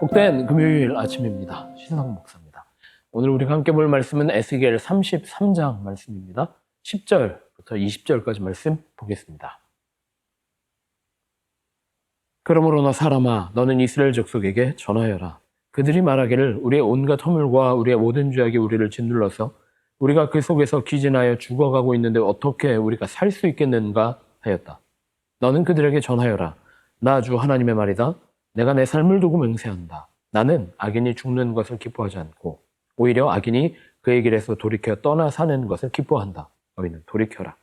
복된 금요일 아침입니다. 신성 목사입니다. 오늘 우리가 함께 볼 말씀은 에스겔 33장 말씀입니다. 10절부터 20절까지 말씀 보겠습니다. 그러므로 사람아, 너는 이스라엘 족속에게 전하여라. 그들이 말하기를 우리의 온갖 허물과 우리의 모든 죄악이 우리를 짓눌러서 우리가 그 속에서 기진하여 죽어가고 있는데 어떻게 우리가 살 수 있겠는가 하였다. 너는 그들에게 전하여라. 나 주 하나님의 말이다. 내가 내 삶을 두고 맹세한다. 나는 악인이 죽는 것을 기뻐하지 않고 오히려 악인이 그의 길에서 돌이켜 떠나 사는 것을 기뻐한다. 너희는 돌이켜라.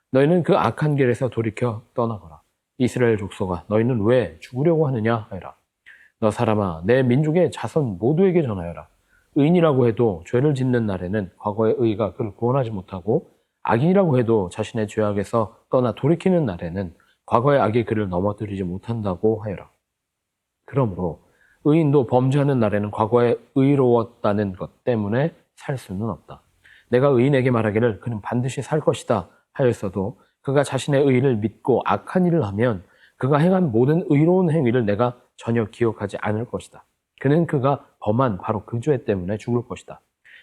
너희는 그 악한 길에서 돌이켜 떠나거라. 이스라엘 족속아, 너희는 왜 죽으려고 하느냐 하여라. 너 사람아, 내 민족의 자손 모두에게 전하여라. 의인이라고 해도 죄를 짓는 날에는 과거의 의가 그를 구원하지 못하고, 악인이라고 해도 자신의 죄악에서 떠나 돌이키는 날에는 과거의 악이 그를 넘어뜨리지 못한다고 하여라. 그러므로 의인도 범죄하는 날에는 과거에 의로웠다는 것 때문에 살 수는 없다. 내가 의인에게 말하기를 그는 반드시 살 것이다 하였어도 그가 자신의 의의를 믿고 악한 일을 하면 그가 행한 모든 의로운 행위를 내가 전혀 기억하지 않을 것이다. 그는 그가 범한 바로 그 죄 때문에 죽을 것이다.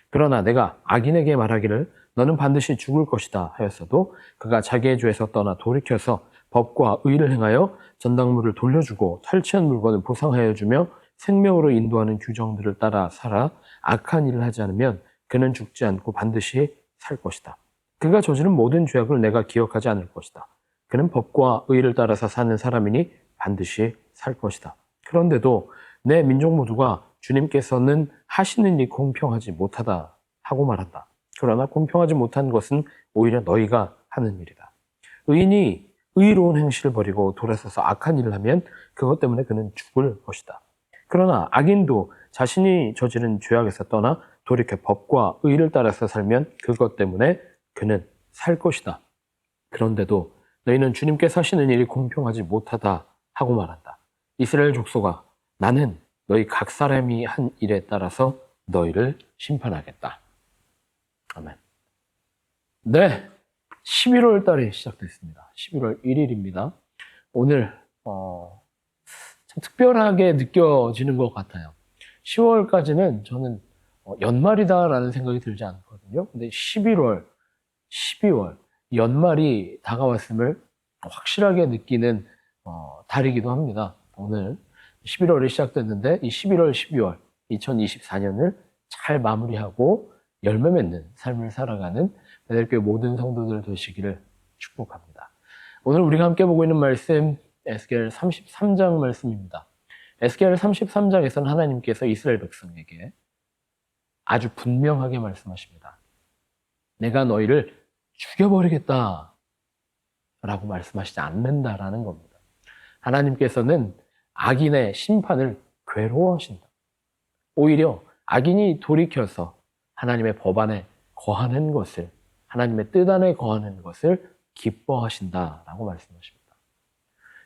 그러나 내가 악인에게 말하기를 너는 반드시 죽을 것이다 하였어도 그가 자기의 죄에서 떠나 돌이켜서 법과 의를 행하여 전당물을 돌려주고 탈취한 물건을 보상하여 주며 생명으로 인도하는 규정들을 따라 살아 악한 일을 하지 않으면 그는 죽지 않고 반드시 살 것이다. 그가 저지른 모든 죄악을 내가 기억하지 않을 것이다. 그는 법과 의를 따라서 사는 사람이니 반드시 살 것이다. 그런데도 내 민족 모두가 주님께서는 하시는 일이 공평하지 못하다 하고 말한다. 그러나 공평하지 못한 것은 오히려 너희가 하는 일이다. 의인이 의로운 행실을 버리고 돌아서서 악한 일을 하면 그것 때문에 그는 죽을 것이다. 그러나 악인도 자신이 저지른 죄악에서 떠나 돌이켜 법과 의를 따라서 살면 그것 때문에 그는 살 것이다. 그런데도 너희는 주님께서 하시는 일이 공평하지 못하다 하고 말한다. 이스라엘 족속아, 나는 너희 각 사람이 한 일에 따라서 너희를 심판하겠다. 아멘. 네, 11월 달이 시작됐습니다. 11월 1일입니다. 오늘 참 특별하게 느껴지는 것 같아요. 10월까지는 저는 연말이다라는 생각이 들지 않거든요. 근데 11월, 12월, 연말이 다가왔음을 확실하게 느끼는 달이기도 합니다. 오늘 11월이 시작됐는데 이 11월, 12월, 2024년을 잘 마무리하고 열매 맺는 삶을 살아가는 베델교회 모든 성도들 되시기를 축복합니다. 오늘 우리가 함께 보고 있는 말씀 에스겔 33장 말씀입니다. 에스겔 33장에서는 하나님께서 이스라엘 백성에게 아주 분명하게 말씀하십니다. 내가 너희를 죽여버리겠다 라고 말씀하시지 않는다라는 겁니다. 하나님께서는 악인의 심판을 괴로워하신다. 오히려 악인이 돌이켜서 하나님의 법 안에 거하는 것을, 하나님의 뜻 안에 거하는 것을 기뻐하신다라고 말씀하십니다.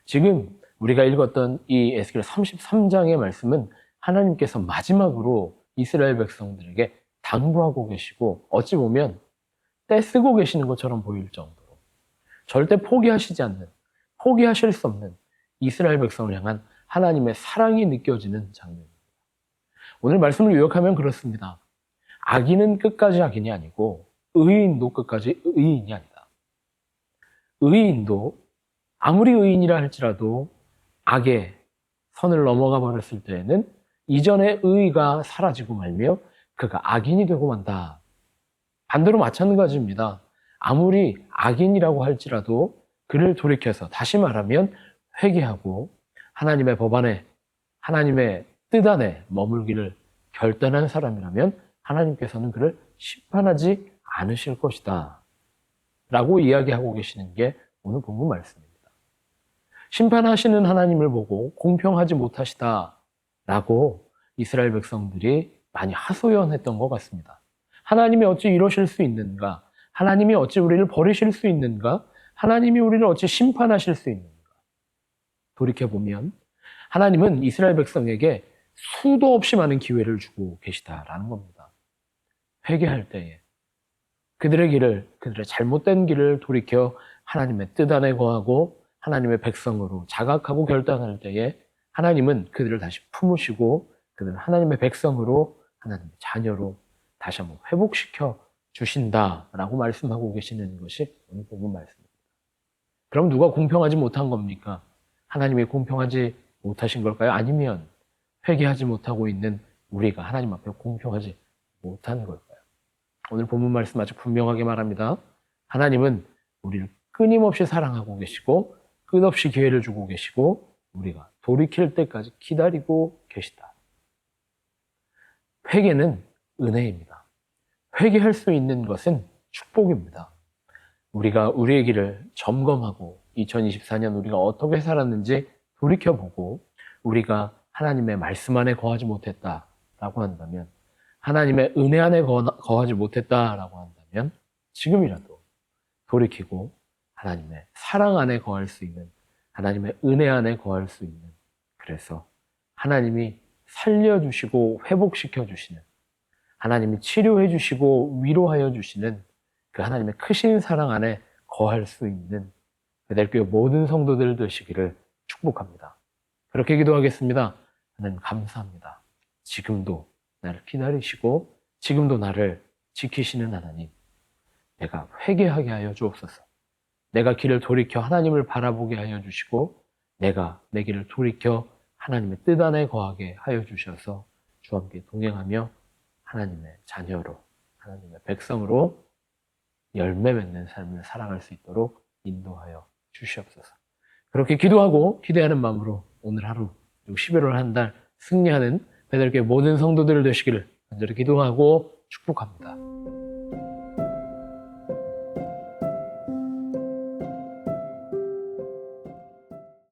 지금 우리가 읽었던 이 에스겔 33장의 말씀은 하나님께서 마지막으로 이스라엘 백성들에게 당부하고 계시고 어찌 보면 떼쓰고 계시는 것처럼 보일 정도로 절대 포기하시지 않는, 포기하실 수 없는 이스라엘 백성을 향한 하나님의 사랑이 느껴지는 장면입니다. 오늘 말씀을 요약하면 그렇습니다. 악인은 끝까지 악인이 아니고 의인도 끝까지 의인이 아니다. 의인도 아무리 의인이라 할지라도 악의 선을 넘어가 버렸을 때에는 이전의 의의가 사라지고 말며 그가 악인이 되고 만다. 반대로 마찬가지입니다. 아무리 악인이라고 할지라도 그를 돌이켜서 다시 말하면 회개하고 하나님의 법 안에, 하나님의 뜻 안에 머물기를 결단한 사람이라면 하나님께서는 그를 심판하지 않으실 것이다 라고 이야기하고 계시는 게 오늘 본문 말씀입니다. 심판하시는 하나님을 보고 공평하지 못하시다 라고 이스라엘 백성들이 많이 하소연했던 것 같습니다. 하나님이 어찌 이러실 수 있는가? 하나님이 어찌 우리를 버리실 수 있는가? 하나님이 우리를 어찌 심판하실 수 있는가? 돌이켜보면 하나님은 이스라엘 백성에게 수도 없이 많은 기회를 주고 계시다라는 겁니다. 회개할 때에 그들의 길을, 그들의 잘못된 길을 돌이켜 하나님의 뜻 안에 거하고 하나님의 백성으로 자각하고 결단할 때에 하나님은 그들을 다시 품으시고 그들은 하나님의 백성으로 하나님의 자녀로 다시 한번 회복시켜 주신다라고 말씀하고 계시는 것이 오늘 본문 말씀입니다. 그럼 누가 공평하지 못한 겁니까? 하나님이 공평하지 못하신 걸까요? 아니면 회개하지 못하고 있는 우리가 하나님 앞에 공평하지 못한 걸까요? 오늘 본문 말씀 아주 분명하게 말합니다. 하나님은 우리를 끊임없이 사랑하고 계시고 끝없이 기회를 주고 계시고 우리가 돌이킬 때까지 기다리고 계시다. 회개는 은혜입니다. 회개할 수 있는 것은 축복입니다. 우리가 우리의 길을 점검하고 2024년 우리가 어떻게 살았는지 돌이켜보고 우리가 하나님의 말씀 안에 거하지 못했다라고 한다면, 하나님의 은혜 안에 거하지 못했다라고 한다면 지금이라도 돌이키고 하나님의 사랑 안에 거할 수 있는, 하나님의 은혜 안에 거할 수 있는, 그래서 하나님이 살려주시고 회복시켜 주시는, 하나님이 치료해 주시고 위로하여 주시는 그 하나님의 크신 사랑 안에 거할 수 있는 베델교회 모든 성도들 되시기를 축복합니다. 그렇게 기도하겠습니다. 하나님 감사합니다. 지금도 나를 기다리시고 지금도 나를 지키시는 하나님, 내가 회개하게 하여 주옵소서. 내가 길을 돌이켜 하나님을 바라보게 하여 주시고 내가 내 길을 돌이켜 하나님의 뜻 안에 거하게 하여 주셔서 주와 함께 동행하며 하나님의 자녀로, 하나님의 백성으로 열매 맺는 삶을 살아갈 수 있도록 인도하여 주시옵소서. 그렇게 기도하고 기대하는 마음으로 오늘 하루, 그리고 11월 한 달 승리하는 베델교회 모든 성도들 되시기를 간절히 기도하고 축복합니다.